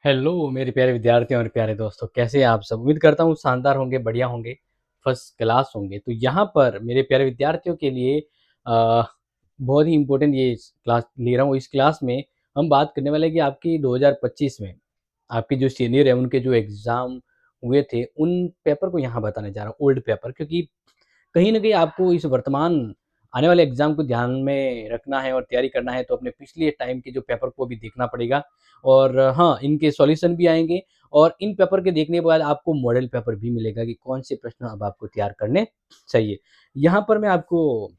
Hello मेरे प्यारे विद्यार्थियों और प्यारे दोस्तों, कैसे हैं आप सब? उम्मीद करता हूँ शानदार होंगे, बढ़िया होंगे, फर्स्ट क्लास होंगे। तो यहाँ पर मेरे प्यारे विद्यार्थियों के लिए बहुत ही इम्पोर्टेंट ये क्लास ले रहा हूँ। इस क्लास में हम बात करने वाले हैं कि आपकी 2025 में आपके जो सीनियर हैं, उनके जो एग्ज़ाम हुए थे, उन पेपर को यहाँ बताने जा रहा हूँ, ओल्ड पेपर। क्योंकि कहीं न कहीं आपको इस वर्तमान आने वाले एग्ज़ाम को ध्यान में रखना है और तैयारी करना है, तो अपने पिछले टाइम के जो पेपर को भी देखना पड़ेगा। और हाँ, इनके सॉल्यूशन भी आएँगे और इन पेपर के देखने के बाद आपको मॉडल पेपर भी मिलेगा कि कौन से प्रश्न अब आपको तैयार करने चाहिए। यहाँ पर मैं आपको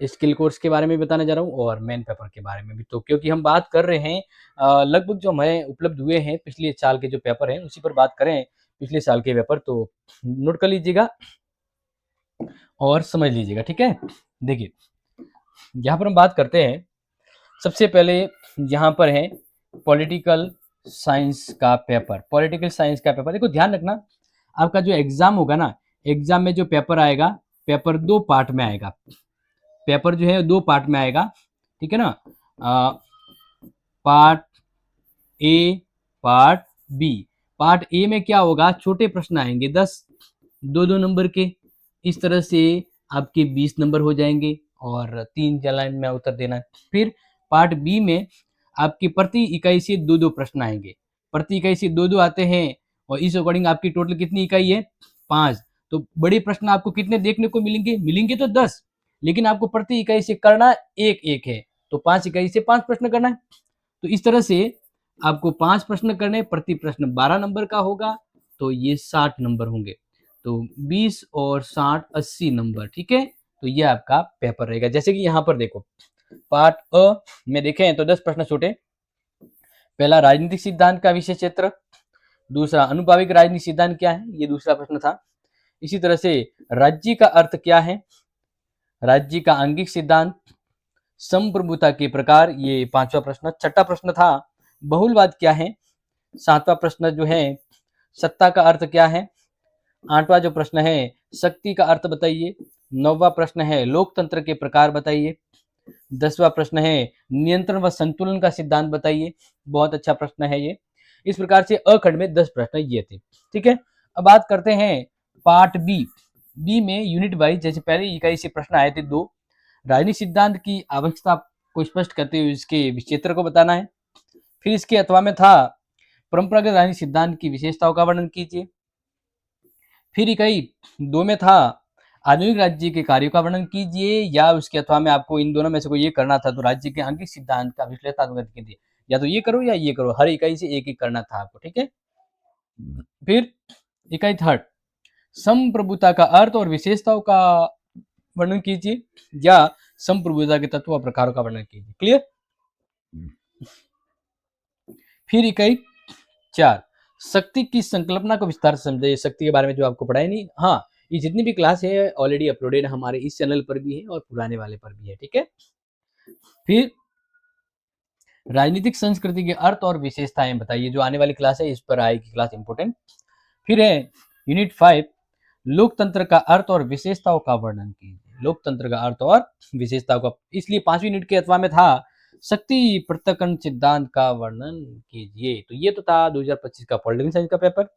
स्किल कोर्स के बारे में बताने जा रहा हूँ और मेन पेपर के बारे में भी। तो क्योंकि हम बात कर रहे हैं लगभग जो हमें उपलब्ध हुए हैं पिछले साल के जो पेपर हैं, उसी पर बात करें पिछले साल के पेपर, तो नोट कर लीजिएगा और समझ लीजिएगा, ठीक है? देखिए, यहाँ पर हम बात करते हैं, सबसे पहले यहाँ पर है पॉलिटिकल साइंस का पेपर। पॉलिटिकल साइंस का पेपर देखो, ध्यान रखना, आपका जो एग्ज़ाम होगा ना, एग्ज़ाम में जो पेपर आएगा, पेपर 2 पार्ट में आएगा। पेपर जो है 2 पार्ट में आएगा, ठीक है ना? Part A, part B. Part A में क्या होगा, छोटे प्रश्न आएँगे 10, 2-2 नंबर के। इस तरह से आपके 20 नंबर हो जाएँगे और 3 लाइन में उत्तर देना है। फिर पार्ट बी में आपकी प्रति इकाई से 2-2 प्रश्न आएँगे। प्रति इकाई से 2-2 आते हैं और इस अकॉर्डिंग आपकी टोटल कितनी इकाई है? 5। तो बड़े प्रश्न आपको कितने देखने को मिलेंगे? मिलेंगे तो 10, लेकिन आपको प्रति इकाई से करना 1-1 है। तो 5 इकाई से 5 प्रश्न करना है। तो इस तरह से आपको 5 प्रश्न करने, प्रति प्रश्न 12 नंबर का होगा, तो ये 60 नंबर होंगे। तो 20 और 60 80 नंबर, ठीक है? तो ये आपका पेपर रहेगा। जैसे कि यहाँ पर देखो, पार्ट अ में देखें तो 10 प्रश्न छोटे। पहला, राजनीतिक सिद्धांत का विषय क्षेत्र। दूसरा, अनुभाविक राजनीतिक सिद्धांत क्या है? ये दूसरा प्रश्न था। इसी तरह से राज्य का अर्थ क्या है? राज्य का आंगिक सिद्धांत। संप्रभुता के प्रकार, ये 5वां प्रश्न। छठा प्रश्न था, बहुलवाद क्या है? 7वां प्रश्न जो है, सत्ता का अर्थ क्या है? 8वां जो प्रश्न है, शक्ति का अर्थ बताइए। 9वां प्रश्न है, लोकतंत्र के प्रकार बताइए। 10वां प्रश्न है, नियंत्रण व संतुलन का सिद्धांत बताइए। बहुत अच्छा प्रश्न है ये। इस प्रकार से अ खंड में 10 प्रश्न ये थे, ठीक है? अब बात करते हैं पार्ट बी। बी में यूनिट वाइज, जैसे पहली इकाई से प्रश्न आए थे 2, राजनीतिक सिद्धांत की आवश्यकता को स्पष्ट करते हुए इसके क्षेत्र को बताना है। फिर इसके अथवा में था, परंपरागत राजनीतिक सिद्धांत की विशेषताओं का वर्णन कीजिए। फिर इकाई 2 में था, आधुनिक राज्य के कार्यों का वर्णन कीजिए, या उसके अथवा में आपको इन दोनों में से कोई एक करना था, तो राज्य के आंतरिक सिद्धांत का विश्लेषणात्मक कीजिए। या तो ये करो या ये करो, हर इकाई से एक-एक करना था आपको, ठीक है? फिर इकाई थर्ड, संप्रभुता का अर्थ और विशेषताओं का वर्णन कीजिए, या संप्रभुता के तत्व और प्रकारों का वर्णन कीजिए। क्लियर? फिर इकाई 4, शक्ति की संकल्पना को विस्तार से समझिए। शक्ति के बारे में जो आपको पढ़ा ही नहीं, हाँ, ये जितनी भी क्लास है ऑलरेडी अपलोडेड हमारे इस चैनल पर भी है और पुराने वाले पर भी है, ठीक है? फिर राजनीतिक संस्कृति के अर्थ और विशेषताएं बताइए, जो आने वाली क्लास है इस पर आएगी क्लास इंपोर्टेंट। फिर है यूनिट 5, लोकतंत्र का अर्थ और विशेषताओं का वर्णन कीजिए। लोकतंत्र का अर्थ और विशेषताओं का, इसलिए 5वीं यूनिट के अथवा में था, शक्ति पृथक्करण सिद्धांत का वर्णन कीजिए। तो ये तो था 2025 का पॉलिटिकल साइंस का पेपर।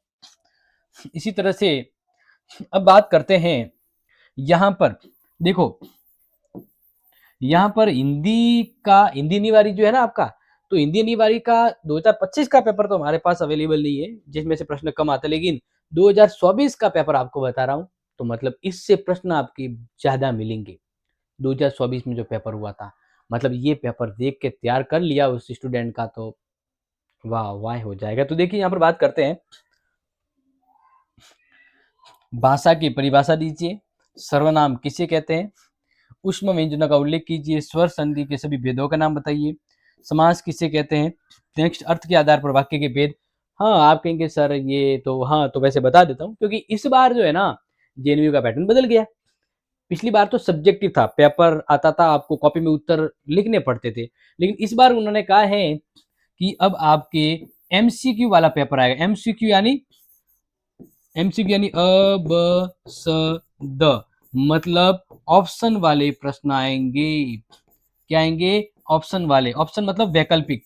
इसी तरह से अब बात करते हैं, यहाँ पर देखो, यहाँ पर हिंदी निवारी जो है ना आपका, तो हिंदी निवारी का 2025 का पेपर तो हमारे पास अवेलेबल नहीं है, जिसमें से प्रश्न कम आते, लेकिन 2024 का पेपर आपको बता रहा हूँ, तो मतलब इससे प्रश्न आपकी ज्यादा मिलेंगे। 2024 में जो पेपर हुआ था, मतलब ये पेपर देख के तैयार कर लिया उस स्टूडेंट का, तो वाह वाह हो जाएगा। तो देखिए, यहाँ पर बात करते हैं, भाषा की परिभाषा दीजिए। सर्वनाम किसे कहते हैं? ऊष्म व्यंजनों का उल्लेख कीजिए। स्वर संधि के सभी भेदों का नाम बताइए। समास किसे कहते हैं? नेक्स्ट, अर्थ के आधार पर वाक्य के भेद। हाँ, आप कहेंगे सर ये तो, हाँ तो वैसे बता देता हूँ, क्योंकि इस बार जो है ना, जेएनयू का पैटर्न बदल गया। पिछली बार तो सब्जेक्टिव था, पेपर आता था, आपको कॉपी में उत्तर लिखने पड़ते थे, लेकिन इस बार उन्होंने कहा है कि अब आपके एमसीक्यू वाला पेपर आएगा। एमसीक्यू यानी अ ब स द, मतलब ऑप्शन वाले प्रश्न आएंगे। क्या आएंगे? ऑप्शन वाले। ऑप्शन मतलब वैकल्पिक,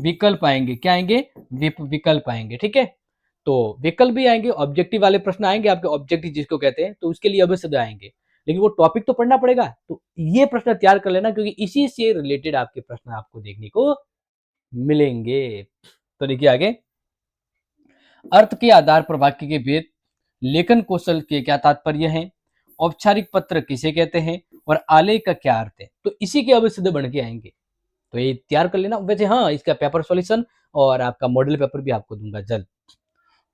विकल्प आएंगे। क्या आएंगे? विकल्प आएंगे, ठीक है। तो विकल्प भी आएंगे, ऑब्जेक्टिव वाले प्रश्न आएंगे आपके, ऑब्जेक्टिव जिसको कहते हैं, तो उसके लिए अवश्य आएंगे, लेकिन वो टॉपिक तो पढ़ना पड़ेगा। तो ये प्रश्न तैयार कर लेना, क्योंकि इसी से रिलेटेड आपके प्रश्न आपको देखने को मिलेंगे। तो देखिए आगे, अर्थ के आधार पर वाक्य के भेद, लेखन कौशल के क्या तात्पर्य है, औपचारिक पत्र किसे कहते हैं, और आलेख का क्या अर्थ है। तो इसी के अवश्य बन के आएंगे, तो ये तैयार कर लेना। वैसे हाँ, इसका पेपर सॉल्यूशन और आपका मॉडल पेपर भी आपको दूंगा जल्द।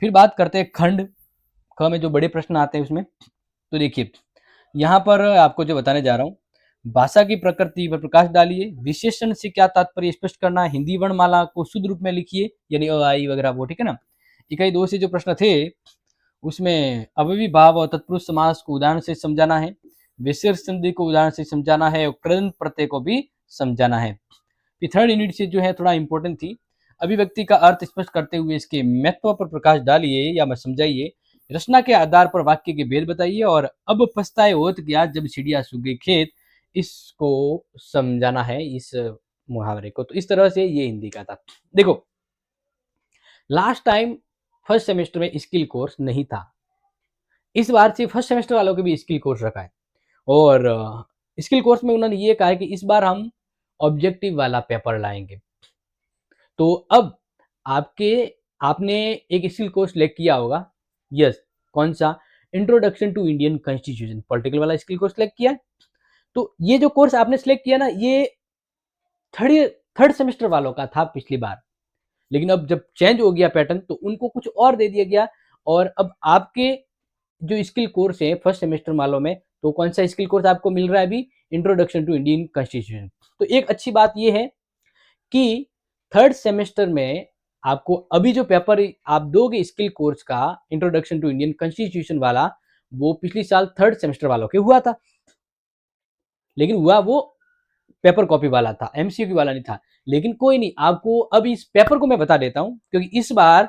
फिर बात करते हैं खंड ख में जो बड़े प्रश्न आते हैं उसमें। तो देखिए यहाँ पर आपको जो बताने जा रहा हूँ, भाषा की प्रकृति पर प्रकाश डालिए, विशेषण से क्या तात्पर्य स्पष्ट करना, हिंदी वर्णमाला को शुद्ध रूप में लिखिए, यानी अ आ इ वगैरह वो, ठीक है ना। इकाई 2 से जो प्रश्न थे उसमें अव्ययी भाव और तत्पुरुष समास को उदाहरण से समझाना है, विशेष संधि को उदाहरण से समझाना है, और कृदंत प्रत्यय को भी समझाना है। फिर थर्ड यूनिट से जो है थोड़ा इंपॉर्टेंट थी, अभिव्यक्ति का अर्थ स्पष्ट करते हुए इसके महत्व पर प्रकाश डालिए या समझाइए, रचना के आधार पर वाक्य के भेद बताइए, और अब पछताए होत क्या जब चिड़िया सूख गई खेत, इसको समझाना है, इस मुहावरे को। तो इस तरह से ये हिंदी का था। देखो लास्ट टाइम फर्स्ट सेमेस्टर में स्किल कोर्स नहीं था, इस बार से फर्स्ट सेमेस्टर वालों के भी स्किल कोर्स रखा है, और स्किल कोर्स में उन्होंने ये कहा है कि इस बार हम ऑब्जेक्टिव वाला पेपर लाएंगे। तो अब आपने एक स्किल कोर्स सिलेक्ट किया होगा, यस, कौन सा, introduction to Indian constitution, political वाला स्किल कोर्स सिलेक्ट किया है। तो ये जो कोर्स आपने सिलेक्ट किया ना, ये थर्ड सेमेस्टर वालों का था पिछली बार, लेकिन अब जब चेंज हो गया पैटर्न तो उनको कुछ और दे दिया गया, और अब आपके जो स्किल कोर्स है फर्स्ट सेमेस्टर वालों में, तो कौन सा स्किल कोर्स आपको मिल रहा है अभी, इंट्रोडक्शन टू इंडियन कॉन्स्टिट्यूशन। तो एक अच्छी बात यह है कि थर्ड सेमेस्टर में आपको अभी जो पेपर आप दोगे स्किल कोर्स का, इंट्रोडक्शन टू इंडियन कॉन्स्टिट्यूशन वाला, वो पिछली साल थर्ड सेमेस्टर वालों के हुआ था, लेकिन हुआ वो पेपर कॉपी वाला था, एमसीक्यू वाला नहीं था। लेकिन कोई नहीं, आपको अब इस पेपर को मैं बता देता हूं, क्योंकि इस बार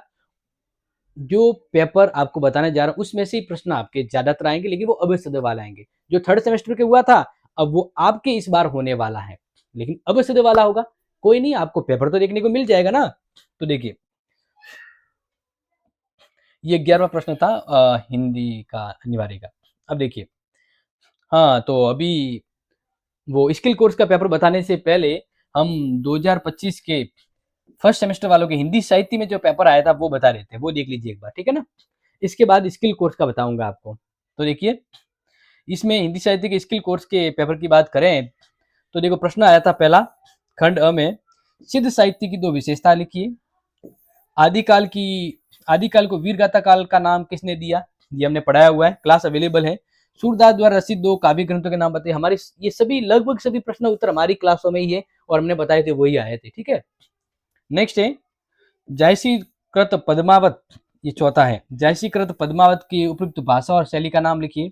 जो पेपर आपको बताने जा रहा हूं उसमें से ही प्रश्न आपके ज्यादातर आएंगे, लेकिन वो अभ्यस्त वाला आएंगे। जो थर्ड सेमेस्टर के हुआ था अब वो आपके इस बार होने वाला है, लेकिन अभ्यस्त वाला होगा। कोई नहीं, आपको पेपर तो देखने को मिल जाएगा ना। तो देखिए ये 11वां प्रश्न था हिंदी का अनिवार्य का। अब देखिए, हाँ तो अभी वो स्किल कोर्स का पेपर बताने से पहले हम 2025 के फर्स्ट सेमेस्टर वालों के हिंदी साहित्य में जो पेपर आया था वो बता देते हैं, वो देख लीजिए एक बार, ठीक है ना। इसके बाद स्किल कोर्स का बताऊंगा आपको। तो देखिए इसमें हिंदी साहित्य के स्किल कोर्स के पेपर की बात करें तो देखो प्रश्न आया था पहला, खंड अ में सिद्ध साहित्य की दो विशेषता लिखिए, आदिकाल को वीरगाथा काल का नाम किसने दिया, ये हमने पढ़ाया हुआ है, क्लास अवेलेबल है। सूरदास द्वारा रचित दो काव्य ग्रंथों के नाम बताइए। हमारे ये सभी लगभग सभी प्रश्न उत्तर हमारी क्लासों में ही है और हमने बताए थे वही आए थे, ठीक है। नेक्स्ट है जायसी कृत पद्मावत, ये चौथा है, जायसी कृत पद्मावत की उपयुक्त भाषा और शैली का नाम लिखिए।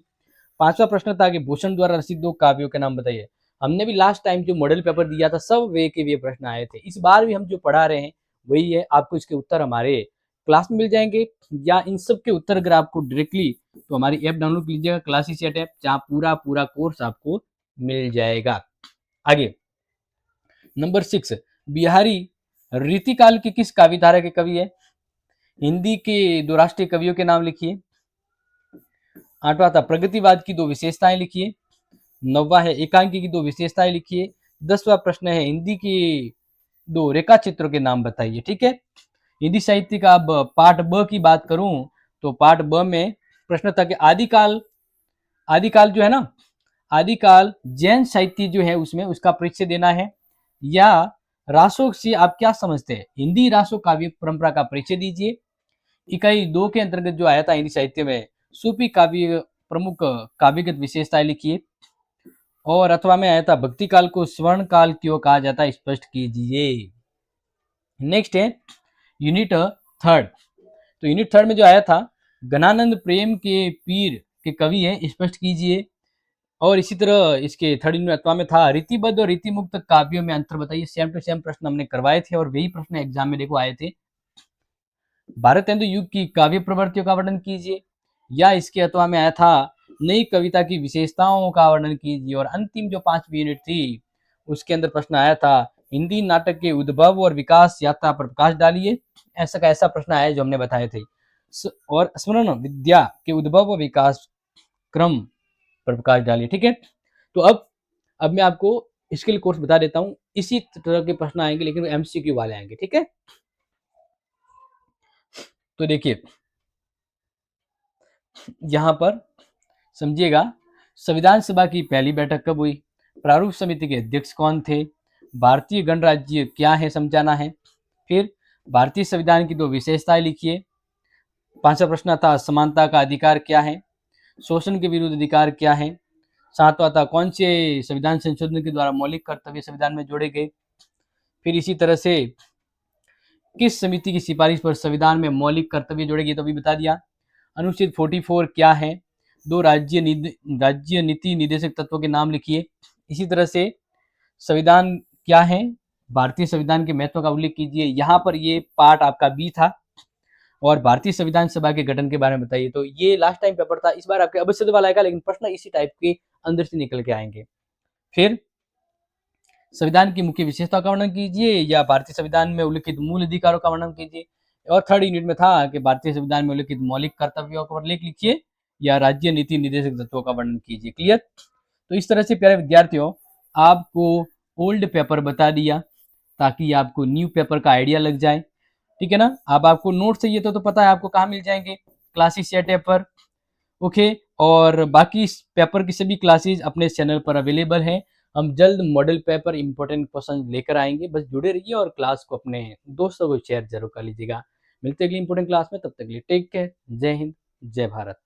पांचवा प्रश्न था कि भूषण द्वारा रचित दो काव्यों के नाम बताइए। हमने भी लास्ट टाइम जो मॉडल पेपर दिया था सब वे के वे प्रश्न आए थे, इस बार भी हम जो पढ़ा रहे हैं वही है। आपको इसके उत्तर हमारे क्लास में मिल जाएंगे, या इन सब के उत्तर अगर आपको डायरेक्टली तो हमारी ऐप डाउनलोड कीजिएगा, क्लासेस सेट ऐप, जहाँ पूरा कोर्स आपको मिल जाएगा। आगे नंबर 6, बिहारी रीतिकाल की किस काव्यधारा के कवि है। हिंदी के दो राष्ट्रीय कवियों के नाम लिखिए। 8वां था प्रगतिवाद की दो विशेषताएं लिखिए। 9वां है एकांकी की दो विशेषताएं लिखिए। 10वां प्रश्न है हिंदी की दो रेखा चित्रों के नाम बताइए, ठीक है। हिंदी साहित्य का अब पार्ट ब की बात करूं तो पार्ट ब में प्रश्न था कि आदिकाल जो है ना, आदिकाल जैन साहित्य जो है उसमें उसका परिचय देना है, या रासों से आप क्या समझते हैं, हिंदी रासो काव्य परंपरा का परिचय दीजिए। इकाई 2 के अंतर्गत जो आया था हिंदी साहित्य में सूफी काव्य प्रमुख काव्यगत विशेषताएं लिखिए, और अथवा में आया था भक्ति काल को स्वर्ण काल क्यों कहा जाता है स्पष्ट कीजिए। नेक्स्ट है यूनिट थर्ड, तो यूनिट थर्ड में जो आया था घनानंद प्रेम के पीर के कवि हैं स्पष्ट कीजिए, और इसी तरह इसके थर्ड यूनिट अथवा में था रीतिबद्ध और रीतिमुक्त काव्यों में अंतर बताइए। सेम टू सेम प्रश्न हमने करवाए थे और वही प्रश्न एग्जाम में देखो आए थे। भारतेंदु युग की काव्य प्रवृत्तियों का वर्णन कीजिए, या इसके अथवा में आया था नई कविता की विशेषताओं का वर्णन कीजिए, और अंतिम जो 5वीं यूनिट थी उसके अंदर प्रश्न आया था हिंदी नाटक के उद्भव और विकास यात्रा पर प्रकाश डालिए। ऐसा का ऐसा प्रश्न आया जो हमने बताए थे। और स्मरण विद्या के उद्भव और विकास क्रम पर प्रकाश डालिए। ठीक है, तो अब मैं आपको स्किल कोर्स बता देता हूँ। इसी तरह के प्रश्न आएंगे लेकिन एमसीक्यू वाले आएंगे। ठीक है, तो देखिए यहाँ पर समझिएगा, संविधान सभा की पहली बैठक कब हुई, प्रारूप समिति के अध्यक्ष कौन थे, भारतीय गणराज्य क्या है समझाना है, फिर भारतीय संविधान की दो विशेषताएं लिखिए। पांचवा प्रश्न था समानता का अधिकार क्या है, शोषण के विरुद्ध अधिकार क्या है। सातवां था कौन से संविधान संशोधन के द्वारा मौलिक कर्तव्य संविधान में जोड़े गए। फिर इसी तरह से किस समिति की सिफारिश पर संविधान में मौलिक कर्तव्य जोड़े गए, तो अभी बता दिया। अनुच्छेद 44 क्या है, दो राज्य नीति निर्देशक तत्वों के नाम लिखिए। इसी तरह से संविधान क्या है, भारतीय संविधान के महत्व का उल्लेख कीजिए। यहाँ पर ये पार्ट आपका बी था। और भारतीय संविधान सभा के गठन के बारे में बताइए। तो ये लास्ट टाइम पेपर था, इस बार आपके अवश्य वाला आएगा, लेकिन प्रश्न इसी टाइप के अंदर से निकल के आएंगे। फिर संविधान की मुख्य विशेषता का वर्णन कीजिए या भारतीय संविधान में उल्लिखित मूल अधिकारों का वर्णन कीजिए। और थर्ड यूनिट में था कि भारतीय संविधान में उल्लिखित मौलिक कर्तव्यों का उल्लेख लिखिए या राज्य नीति निर्देशक तत्वों का वर्णन कीजिए। क्लियर। तो इस तरह से प्यारे विद्यार्थियों, आपको ओल्ड पेपर बता दिया ताकि आपको न्यू पेपर का आइडिया लग जाए। ठीक है ना। अब आपको नोट चाहिए तो पता है आपको कहाँ मिल जाएंगे, क्लासेस सेट ऐप पर। ओके, और बाकी इस पेपर की सभी क्लासेस अपने चैनल पर अवेलेबल हैं। हम जल्द मॉडल पेपर इंपॉर्टेंट क्वेश्चन लेकर आएंगे, बस जुड़े रहिए और क्लास को अपने दोस्तों को शेयर जरूर कर लीजिएगा। मिलते हैं अगली इंपॉर्टेंट क्लास में, तब तक के लिए टेक केयर। जय हिंद, जय भारत।